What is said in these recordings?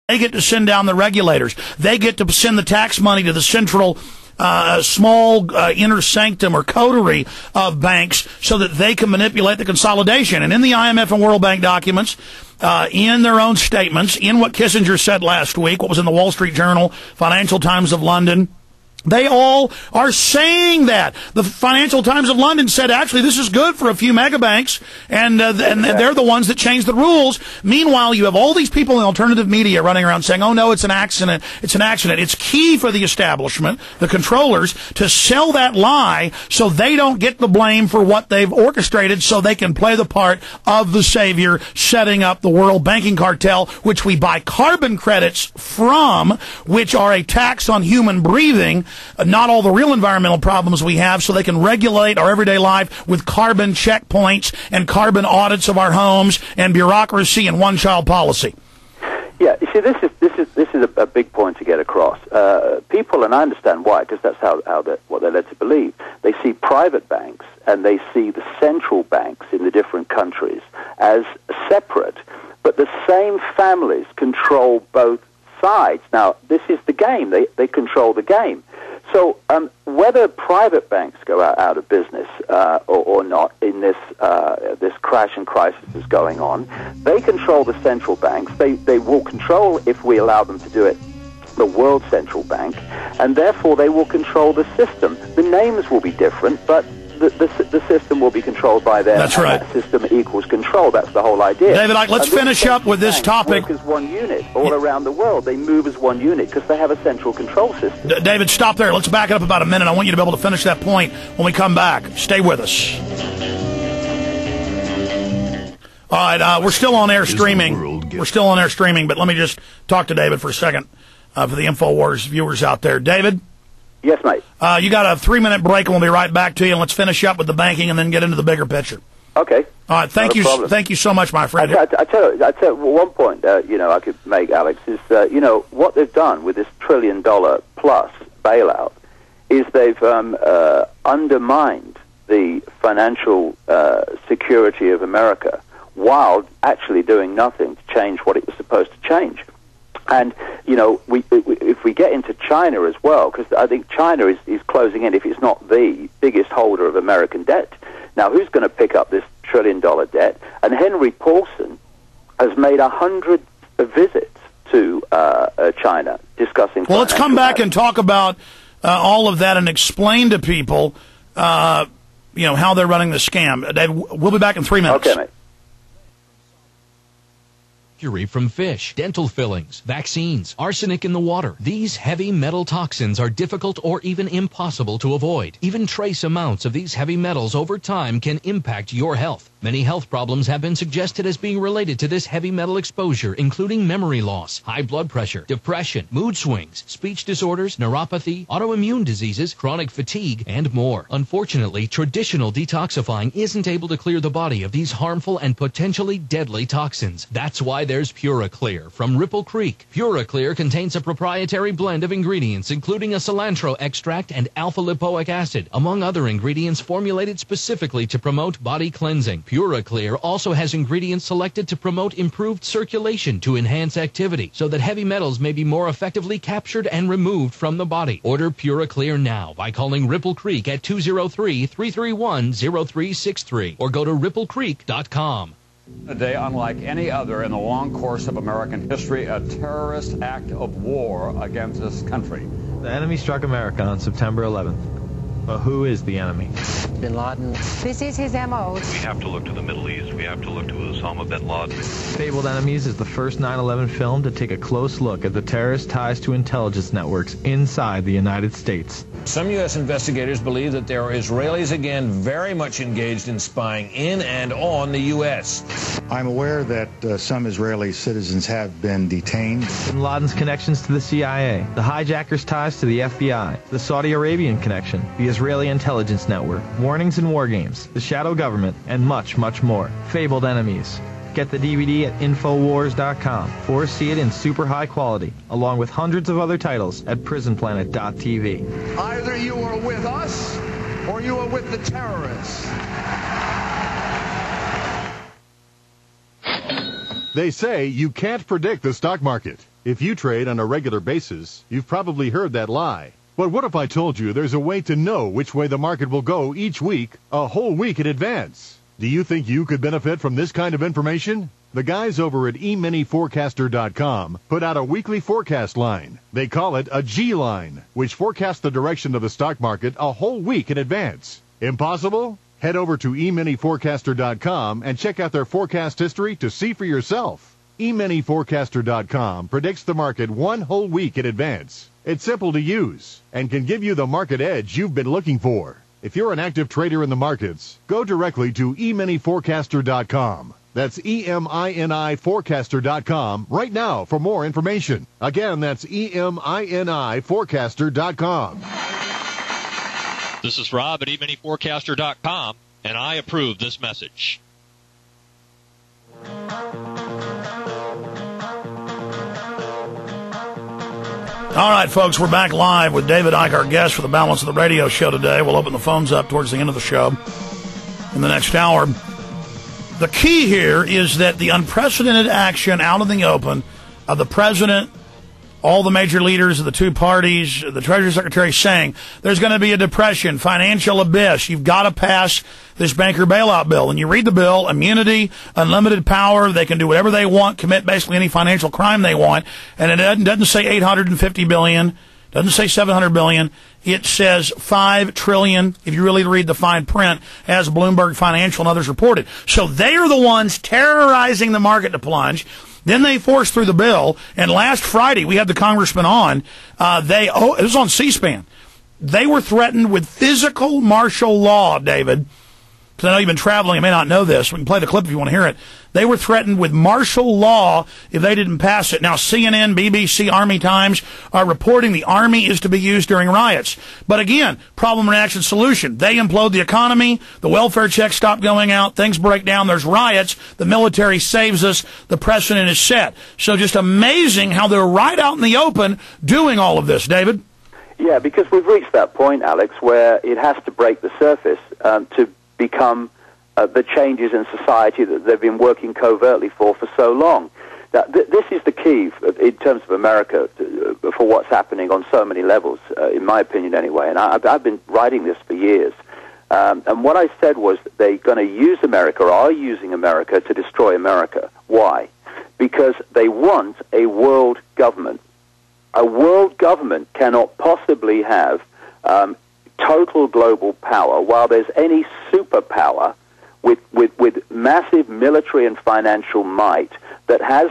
They get to send down the regulators. They get to send the tax money to the central small inner sanctum or coterie of banks so that they can manipulate the consolidation. And in the IMF and World Bank documents, in their own statements, in what Kissinger said last week, what was in the Wall Street Journal, Financial Times of London, they all are saying that. The Financial Times of London said, actually, this is good for a few mega banks, and they're the ones that change the rules. Meanwhile, you have all these people in the alternative media running around saying, oh, no, it's an accident. It's an accident. It's key for the establishment, the controllers, to sell that lie so they don't get the blame for what they've orchestrated, so they can play the part of the savior setting up the world banking cartel, which we buy carbon credits from, which are a tax on human breathing, not all the real environmental problems we have, so they can regulate our everyday life with carbon checkpoints and carbon audits of our homes and bureaucracy and one-child policy. Yeah, you see, this is a big point to get across. People, and I understand why, because that's what they're led to believe. They see private banks and they see the central banks in the different countries as separate, but the same families control both sides. Now, this is the game. They control the game. So whether private banks go out of business or not in this crash and crisis that's going on, they control the central banks. They will control, if we allow them to do it, the world central bank, and therefore they will control the system. The names will be different, but the system will be controlled by them. That's right. That system equals control. That's the whole idea. David, let's finish up with this topic. Work as one unit all around the world. They move as one unit because they have a central control system. David, stop there. Let's back it up about a minute. I want you to be able to finish that point when we come back. Stay with us. All right, we're still on air streaming. We're still on air streaming, but let me just talk to David for a second for the InfoWars viewers out there. David? Yes, mate. You got a 3-minute break, and we'll be right back to you, and let's finish up with the banking and then get into the bigger picture. Okay. All right, thank you so much, my friend. I tell you, one point, I could make, Alex, is, what they've done with this $1 trillion plus bailout is they've undermined the financial security of America while actually doing nothing to change what it was supposed to change. And, if we get into China as well, because I think China is closing in, if it's not the biggest holder of American debt. Now, who's going to pick up this $1 trillion debt? And Henry Paulson has made 100 visits to China discussing. Well, let's come back and talk about all of that and explain to people, how they're running the scam. Dave, we'll be back in 3 minutes. Okay, mate. Mercury from fish, dental fillings, vaccines, arsenic in the water. These heavy metal toxins are difficult or even impossible to avoid. Even trace amounts of these heavy metals over time can impact your health. Many health problems have been suggested as being related to this heavy metal exposure, including memory loss, high blood pressure, depression, mood swings, speech disorders, neuropathy, autoimmune diseases, chronic fatigue, and more. Unfortunately, traditional detoxifying isn't able to clear the body of these harmful and potentially deadly toxins. That's why there's PuraClear from Ripple Creek. PuraClear contains a proprietary blend of ingredients, including a cilantro extract and alpha-lipoic acid, among other ingredients formulated specifically to promote body cleansing. PuraClear also has ingredients selected to promote improved circulation to enhance activity, so that heavy metals may be more effectively captured and removed from the body. Order PuraClear now by calling Ripple Creek at 203-331-0363 or go to ripplecreek.com. A day unlike any other in the long course of American history, a terrorist act of war against this country. The enemy struck America on September 11th. But who is the enemy? Bin Laden. This is his M.O. We have to look to the Middle East. We have to look to Osama bin Laden. Fabled Enemies is the first 9/11 film to take a close look at the terrorist ties to intelligence networks inside the United States. Some U.S. investigators believe that there are Israelis again very much engaged in spying in and on the U.S. I'm aware that some Israeli citizens have been detained. Bin Laden's connections to the CIA, the hijackers' ties to the FBI, the Saudi Arabian connection, the Israeli intelligence network, warnings and war games, the shadow government, and much, much more. Fabled Enemies. Get the DVD at Infowars.com or see it in super high quality, along with hundreds of other titles at PrisonPlanet.tv. Either you are with us or you are with the terrorists. They say you can't predict the stock market. If you trade on a regular basis, you've probably heard that lie. But what if I told you there's a way to know which way the market will go each week, a whole week in advance? Do you think you could benefit from this kind of information? The guys over at eminiforecaster.com put out a weekly forecast line. They call it a G line, which forecasts the direction of the stock market a whole week in advance. Impossible? Head over to eminiforecaster.com and check out their forecast history to see for yourself. eminiforecaster.com predicts the market one whole week in advance. It's simple to use and can give you the market edge you've been looking for. If you're an active trader in the markets, go directly to eminiforecaster.com. That's eminiforecaster.com right now for more information. Again, that's eminiforecaster.com. This is Rob at eminiforecaster.com, and I approve this message. All right, folks, we're back live with David Icke, our guest for the balance of the radio show today. We'll open the phones up towards the end of the show in the next hour. The key here is that the unprecedented action out in the open of the president, all the major leaders of the two parties, the Treasury Secretary saying there's going to be a depression, financial abyss. You've got to pass this banker bailout bill. And you read the bill, immunity, unlimited power. They can do whatever they want, commit basically any financial crime they want. And it doesn't say $850 billion, doesn't say $700 billion. It says $5 trillion, if you really read the fine print, as Bloomberg Financial and others reported. So they are the ones terrorizing the market to plunge. Then they forced through the bill, and last Friday we had the congressman on. It was on C-SPAN. They were threatened with physical martial law, David, because I know you've been traveling. You may not know this. We can play the clip if you want to hear it. They were threatened with martial law if they didn't pass it. Now, CNN, BBC, Army Times are reporting the Army is to be used during riots. But again, problem, reaction, solution. They implode the economy. The welfare checks stop going out. Things break down. There's riots. The military saves us. The precedent is set. So just amazing how they're right out in the open doing all of this, David. Yeah, because we've reached that point, Alex, where it has to break the surface to become the changes in society that they've been working covertly for so long. Now, this is the key in terms of America for what's happening on so many levels, in my opinion anyway. And I've been writing this for years. And what I said was that they're going to use America, or are using America, to destroy America. Why? Because they want a world government. A world government cannot possibly have total global power while there's any superpower with massive military and financial might that has,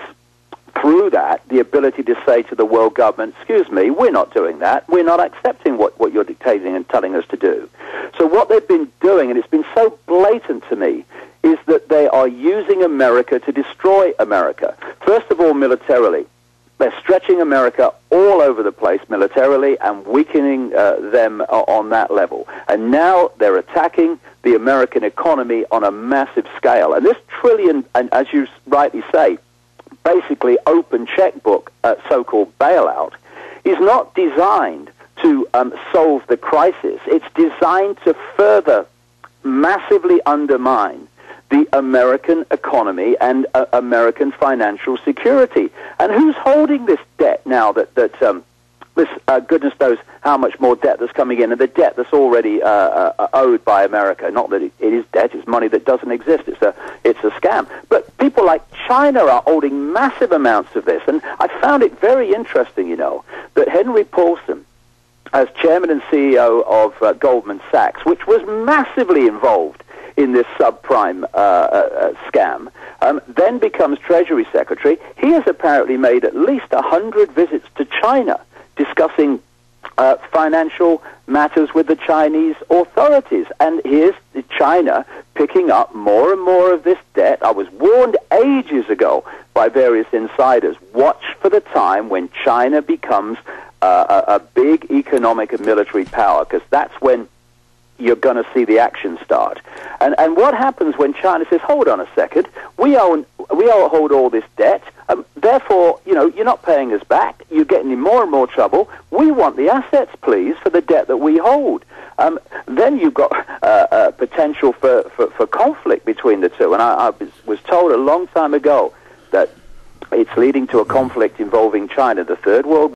through that, the ability to say to the world government, excuse me, we're not doing that. We're not accepting what you're dictating and telling us to do. So what they've been doing, and it's been so blatant to me, is that they are using America to destroy America. First of all, militarily. They're stretching America all over the place militarily and weakening them on that level. And now they're attacking the American economy on a massive scale. And this trillion, and as you rightly say, basically open checkbook, so-called bailout, is not designed to solve the crisis. It's designed to further massively undermine the American economy and American financial security. And who's holding this debt now that goodness knows how much more debt that's coming in, and the debt that's already owed by America? Not that it is debt, it's money that doesn't exist. It's a scam. But people like China are holding massive amounts of this. And I found it very interesting, that Henry Paulson, as chairman and CEO of Goldman Sachs, which was massively involved in this subprime scam, then becomes Treasury Secretary. He has apparently made at least 100 visits to China discussing financial matters with the Chinese authorities. And here's China picking up more and more of this debt. I was warned ages ago by various insiders, watch for the time when China becomes a big economic and military power, because that's when you're going to see the action start. And what happens when China says, hold on a second, we hold all this debt, therefore, you're not paying us back, you're getting in more and more trouble, we want the assets, please, for the debt that we hold. Then you've got potential for conflict between the two. And I was told a long time ago that It's leading to a conflict involving China, the third world